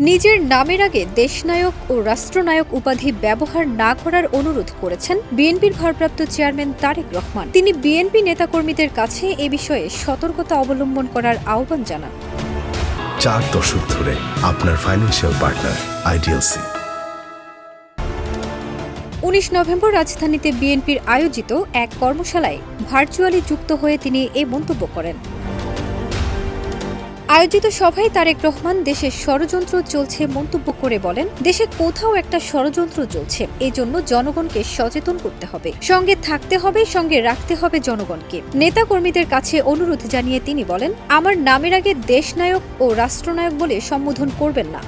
নিজের নামের আগে দেশনায়ক ও রাষ্ট্রনায়ক উপাধি ব্যবহার না করার অনুরোধ করেছেন বিএনপির ভারপ্রাপ্ত চেয়ারম্যান তারেক রহমান। তিনি বিএনপি নেতাকর্মীদের কাছে এ বিষয়ে সতর্কতা অবলম্বন করার আহ্বান জানান। 4 দশক ধরে আপনার ফাইন্যান্সিয়াল পার্টনার আইডিএলসি। 19 নভেম্বর রাজধানীতে বিএনপির আয়োজিত এক কর্মশালায় ভার্চুয়ালি যুক্ত হয়ে তিনি এ মন্তব্য করেন। আয়োজিত সভায় তারেক রহমান দেশে ষড়যন্ত্র চলছে মন্তব্য করে বলেন, দেশে কোথাও একটা ষড়যন্ত্র চলছে, এজন্য জনগণকে সচেতন করতে হবে, সঙ্গে থাকতে হবে, সঙ্গে রাখতে হবে জনগণকে। নেতাকর্মীদের কাছে অনুরোধ জানিয়ে তিনি বলেন, আমার নামের আগে দেশনায়ক ও রাষ্ট্রনায়ক বলে সম্বোধন করবেন না।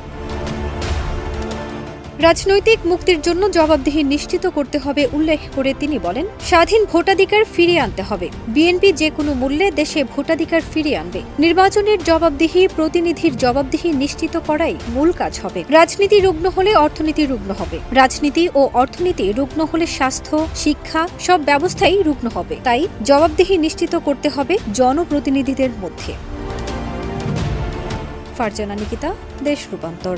রাজনৈতিক মুক্তির জন্য জবাবদিহি নিশ্চিত করতে হবে উল্লেখ করে তিনি বলেন, স্বাধীন ভোটাধিকার ফিরিয়ে আনতে হবে। বিএনপি যে কোনো মূল্যে দেশে ভোটাধিকার ফিরিয়ে আনবে। নির্বাচনের জবাবদিহি, প্রতিনিধির জবাবদিহি নিশ্চিত করাই মূল কাজ হবে। রাজনীতি রুগ্ন হলে অর্থনীতি রুগ্ন হবে, রাজনীতি ও অর্থনীতি রুগ্ন হলে স্বাস্থ্য, শিক্ষা সব ব্যবস্থাই রুগ্ন হবে। তাই জবাবদিহি নিশ্চিত করতে হবে জনপ্রতিনিধিদের মধ্যে। ফারজানা নিকিতা, দেশ রূপান্তর।